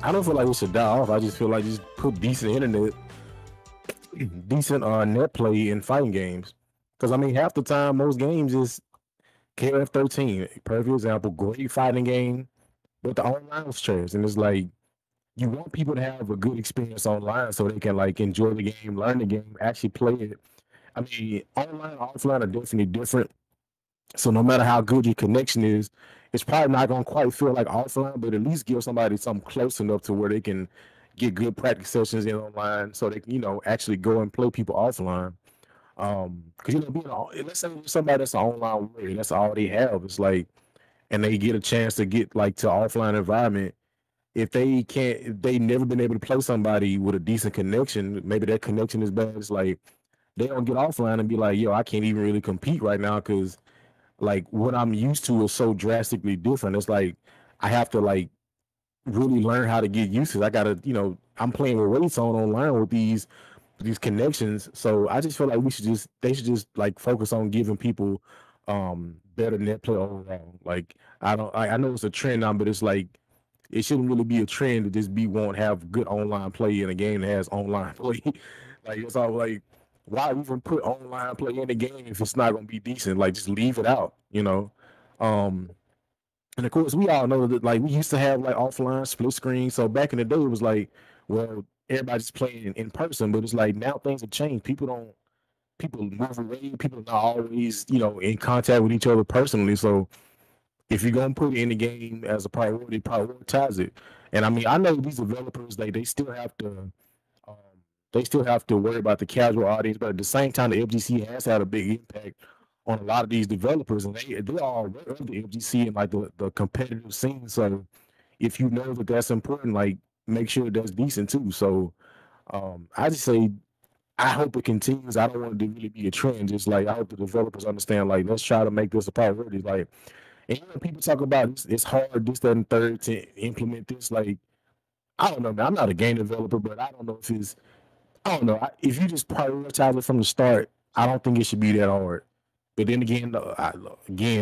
I don't feel like it should die off. I just feel like just put decent internet, decent net play in fighting games. Because I mean, half the time, most games is KF13. Perfect example, great fighting game, but the online was trash. And it's like you want people to have a good experience online so they can like enjoy the game, learn the game, actually play it. I mean, online and offline are definitely different. So no matter how good your connection is, it's probably not gonna quite feel like offline, but at least give somebody something close enough to where they can get good practice sessions in online, so they can actually go and play people offline. Because let's say somebody that's an online warrior, that's all they have. It's like, and they get a chance to get like to offline environment. If they never been able to play somebody with a decent connection, maybe that connection is bad. It's like they don't get offline and be like, yo, I can't even really compete right now because like what I'm used to is so drastically different. It's like I have to like really learn how to get used to it. I gotta, I'm playing with weights on online with these connections. So I just feel like they should just like focus on giving people better net play overall. Like I know it's a trend now, but it's like it shouldn't really be a trend to just be won't have good online play in a game that has online play. Like it's all like why even put online play in the game if it's not gonna be decent? Like just leave it out. Um and of course, we all know that like we used to have like offline split screen. So back in the day, it was like, well, everybody's playing in person, but it's like now things have changed. People move away. People are not always in contact with each other personally. So if you're gonna put it in the game as a priority, prioritize it. And I mean, I know these developers they still have to um, worry about the casual audience, but at the same time, the FGC has had a big impact on a lot of these developers, and they are aware of the FGC and like the competitive scene. So if you know that that's important, like make sure that's decent too. So I just say I hope it continues. I don't want it to really be a trend. Just like I hope the developers understand, like let's try to make this a priority. Like, and people talk about it's hard, this, that, and third to implement this. Like, I don't know, man. I'm not a game developer, but I don't know if it's I don't know. If you just prioritize it from the start, I don't think it should be that hard. But then again,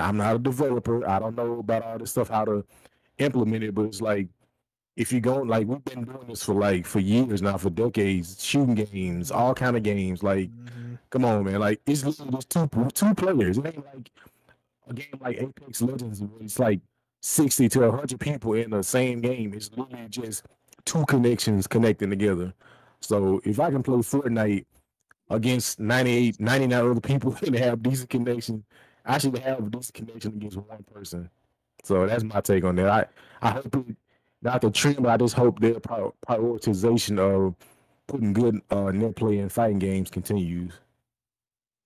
I'm not a developer. I don't know about all this stuff, how to implement it. But it's like if you go like we've been doing this for years now, for decades, shooting games, all kind of games. Like, Hmm. come on, man. Like it's literally just two players. It ain't like a game like Apex Legends where it's like 60 to 100 people in the same game. It's literally just two connections connecting together. So if I can play Fortnite against 98, 99 other people and have decent connection, I should have a decent connection against one person. So that's my take on that. I hope it, not the trend, but I just hope their prioritization of putting good net play in fighting games continues.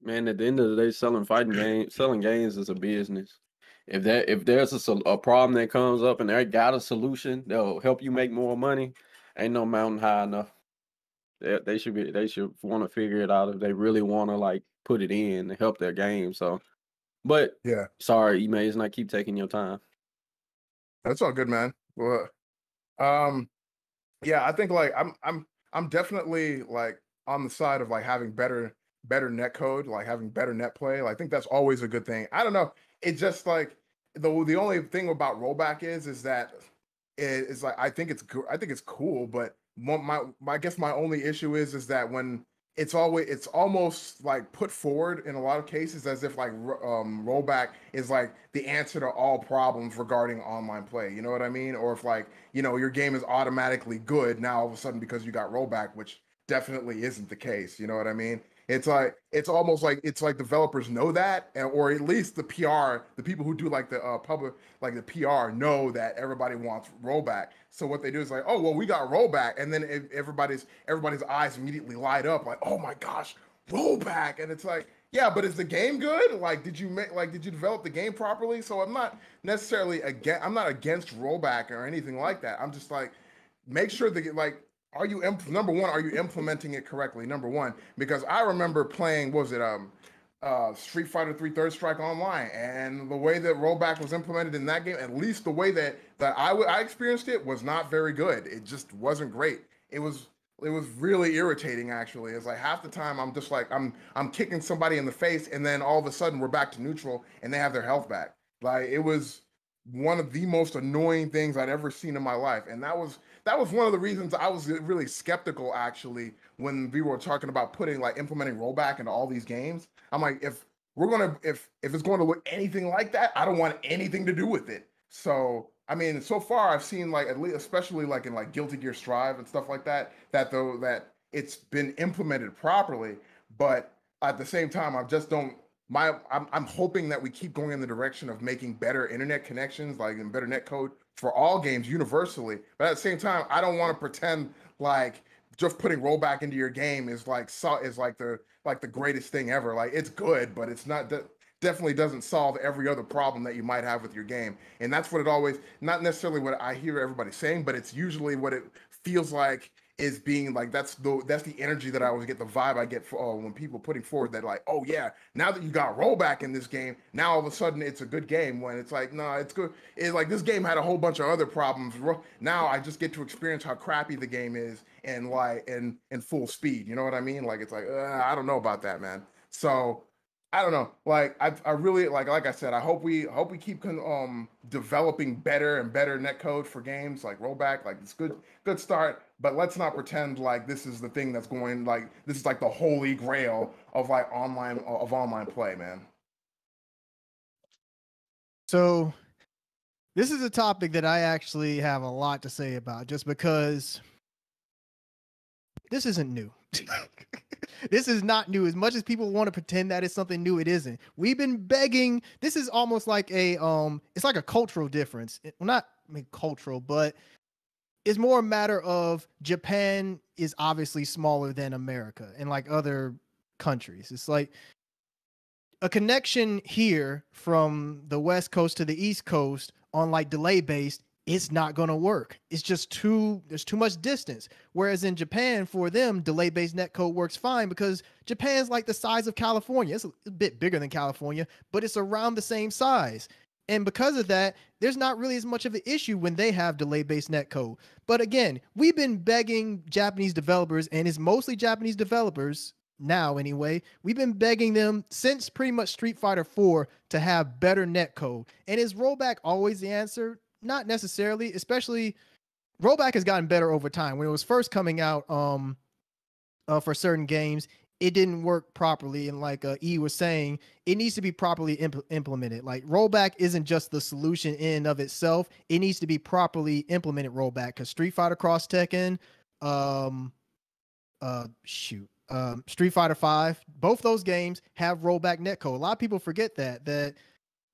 Man, at the end of the day, selling games is a business. If there's a problem that comes up and they got a solution that'll help you make more money, ain't no mountain high enough. They should want to figure it out if they really want to like put it in to help their game. So, but Yeah, sorry, emails, and I keep taking your time. that's all good, man. Well, um, yeah, I think like I'm definitely like on the side of like having better net code, like having better net play. Like, I think that's always a good thing. I don't know. It just like the only thing about rollback is that it's like I think it's cool, but I guess my only issue is that when it's almost like put forward in a lot of cases as if like rollback is like the answer to all problems regarding online play. You know what I mean? Or if like your game is automatically good now all of a sudden because you got rollback, which definitely isn't the case. You know what I mean? It's like it's almost like it's like developers know that, or at least the PR, the people who do like the public, like the PR, know that everybody wants rollback. So what they do is like, oh well, we got rollback, and then everybody's eyes immediately light up, like, oh my gosh, rollback, and it's like, yeah, but is the game good? Like, did you develop the game properly? So I'm not necessarily I'm not against rollback or anything like that. I'm just like, make sure that like number one, are you implementing it correctly? Number one, because I remember playing, what was it, Street Fighter 3 Third Strike Online, and the way that rollback was implemented in that game, at least the way that I experienced it, was not very good. It just wasn't great. It was really irritating actually. It's like half the time I'm just like I'm kicking somebody in the face, and then all of a sudden we're back to neutral and they have their health back. Like, one of the most annoying things I'd ever seen in my life. And that was one of the reasons I was really skeptical actually when we were talking about putting like implementing rollback into all these games. I'm like, if it's going to look anything like that, I don't want anything to do with it. So I mean, so far I've seen like at least, especially like in like Guilty Gear Strive and stuff like that, that it's been implemented properly. But at the same time, I just don't. I'm hoping that we keep going in the direction of making better internet connections, like in better net code for all games universally. But at the same time, I don't want to pretend like just putting rollback into your game is like the greatest thing ever. Like it's good, but it's not definitely doesn't solve every other problem that you might have with your game. And that's what it always, not necessarily what I hear everybody saying, but it's usually what it feels like is being like, that's the energy that I always get, the vibe I get for when people putting forward that like, oh yeah, now that you got rollback in this game, now all of a sudden it's a good game, when it's like, no, it's good. It's like this game had a whole bunch of other problems. Now I just get to experience how crappy the game is and like in full speed. You know what I mean? Like it's like, I don't know about that, man. So I don't know. Like I really like I said, I hope we keep developing better and better netcode for games like rollback. Like it's good start, but let's not pretend like this is the thing that's going, like this is like the holy grail of like online play, man. So this is a topic that I actually have a lot to say about, just because this isn't new. This is not new. As much as people want to pretend that it's something new, it isn't. We've been begging. This is almost like it's like a cultural difference. Well, not cultural, but it's more a matter of Japan is obviously smaller than America and like other countries. It's like a connection here from the West Coast to the East Coast on like delay based, it's not going to work. It's just there's too much distance. Whereas in Japan, for them, delay-based netcode works fine because Japan's like the size of California. It's a bit bigger than California, but it's around the same size. And because of that, there's not really as much of an issue when they have delay-based netcode. But again, we've been begging Japanese developers, and it's mostly Japanese developers now anyway, we've been begging them since pretty much Street Fighter 4 to have better netcode. And is rollback always the answer? Not necessarily, especially rollback has gotten better over time. When it was first coming out for certain games, it didn't work properly. And like E was saying, it needs to be properly implemented. Like rollback isn't just the solution in and of itself. It needs to be properly implemented rollback, because Street Fighter Cross Tekken, Street Fighter 5, both those games have rollback netcode. A lot of people forget that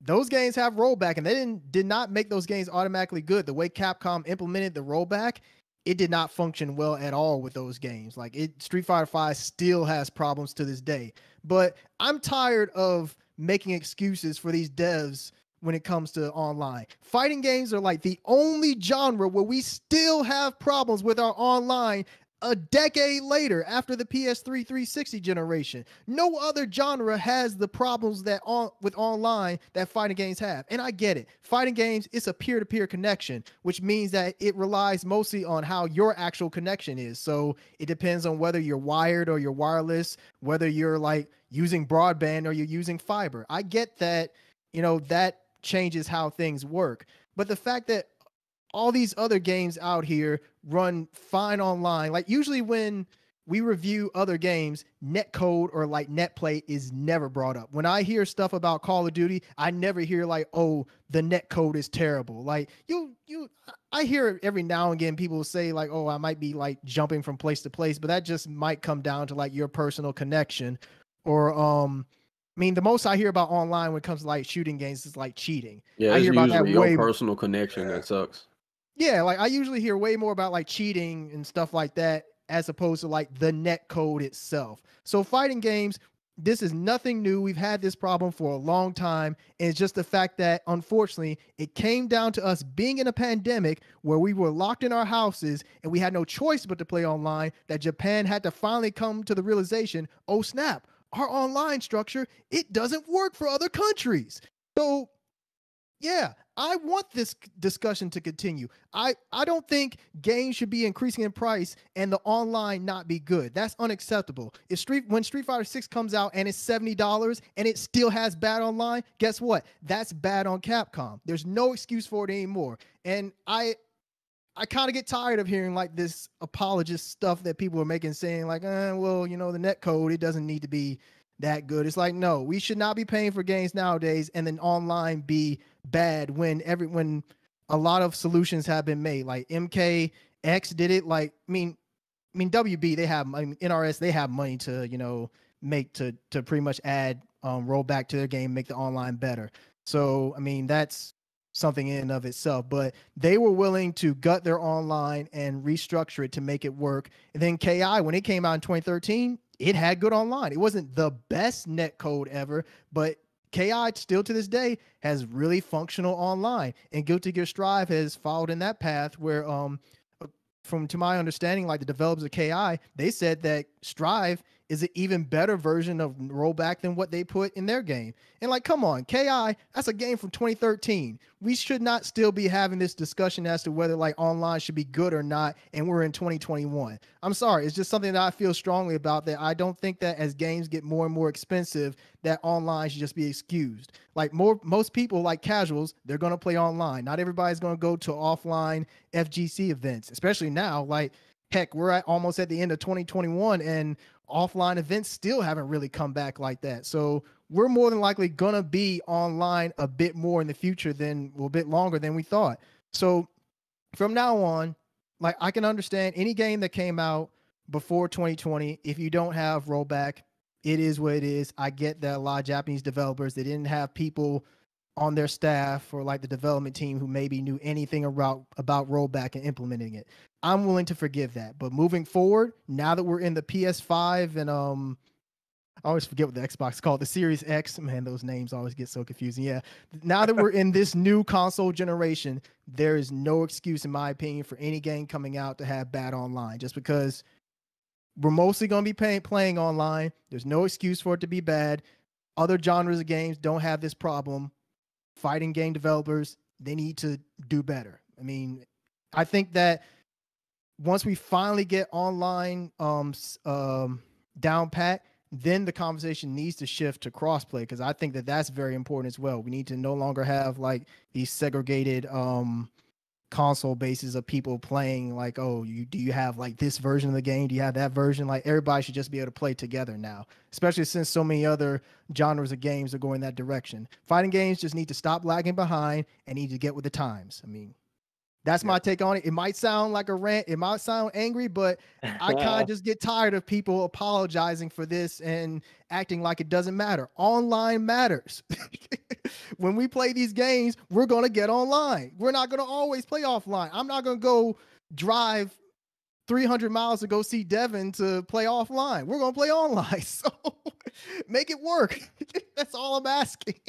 those games have rollback, and they did not make those games automatically good. The way Capcom implemented the rollback, it did not function well at all with those games. Like Street Fighter 5 still has problems to this day. But I'm tired of making excuses for these devs when it comes to online. Fighting games are like the only genre where we still have problems with our online a decade later, after the PS3 360 generation. No other genre has the problems with online that fighting games have. And I get it. Fighting games, it's a peer-to-peer connection, which means that it relies mostly on how your actual connection is. So it depends on whether you're wired or you're wireless, whether you're like using broadband or you're using fiber. I get that, that changes how things work. But the fact that all these other games out here run fine online. Like usually when we review other games, netcode or like netplay is never brought up. When I hear stuff about Call of Duty, I never hear like, oh, the netcode is terrible. Like I hear every now and again people say like, oh, I might be like jumping from place to place, but that just might come down to like your personal connection. Or the most I hear about online when it comes to like shooting games is like cheating. Yeah, I hear about that your personal connection that sucks. Yeah, like I usually hear way more about like cheating and stuff like that as opposed to like the net code itself. So fighting games, this is nothing new. We've had this problem for a long time. And it's just the fact that unfortunately it came down to us being in a pandemic where we were locked in our houses and we had no choice but to play online, that Japan had to finally come to the realization, oh snap, our online structure, it doesn't work for other countries. So yeah, I want this discussion to continue. I don't think games should be increasing in price and the online not be good. That's unacceptable. When Street Fighter 6 comes out and it's $70 and it still has bad online, guess what? That's bad on Capcom. There's no excuse for it anymore. And I kind of get tired of hearing like this apologist stuff that people are making, saying like, well, the netcode, it doesn't need to be that good. It's like, no, we should not be paying for games nowadays and then online be bad when a lot of solutions have been made. Like MKX did it. Like, I mean, WB, NRS, they have money to, make to pretty much add rollback to their game, make the online better. So, I mean, that's something in and of itself, but they were willing to gut their online and restructure it to make it work. And then KI, when it came out in 2013, it had good online. It wasn't the best netcode ever, but KI still to this day has really functional online. And Guilty Gear Strive has followed in that path where, to my understanding, like the developers of KI, they said that Strive is an even better version of rollback than what they put in their game. And like, come on, KI, that's a game from 2013. We should not still be having this discussion as to whether like online should be good or not, and we're in 2021. I'm sorry, it's just something that I feel strongly about, that I don't think that as games get more and more expensive, that online should just be excused. Like most people, like casuals, they're going to play online. Not everybody's going to go to offline FGC events, especially now. Like, heck, we're almost at the end of 2021 and offline events still haven't really come back like that. So we're more than likely going to be online a bit more in the future a bit longer than we thought. So from now on, like, I can understand any game that came out before 2020. If you don't have rollback, it is what it is. I get that a lot of Japanese developers, they didn't have people on their staff or like the development team who maybe knew anything about rollback and implementing it. I'm willing to forgive that. But moving forward, now that we're in the PS5 and I always forget what the Xbox is called, the Series X, man, those names always get so confusing. Yeah. Now that we're in this new console generation, there is no excuse, in my opinion, for any game coming out to have bad online, just because we're mostly going to be playing online. There's no excuse for it to be bad. Other genres of games don't have this problem. Fighting game developers, they need to do better. I mean, I think that once we finally get online down pat, then the conversation needs to shift to crossplay, because I think that that's very important as well. We need to no longer have like these segregated console bases of people playing like, oh, do you have like this version of the game? Do you have that version? Like, everybody should just be able to play together now, especially since so many other genres of games are going that direction. Fighting games just need to stop lagging behind and need to get with the times. I mean, that's my take on it. It might sound like a rant. It might sound angry, but I kind of just get tired of people apologizing for this and acting like it doesn't matter. Online matters. When we play these games, we're going to get online. We're not going to always play offline. I'm not going to go drive 300 miles to go see Devin to play offline. We're going to play online. So make it work. That's all I'm asking.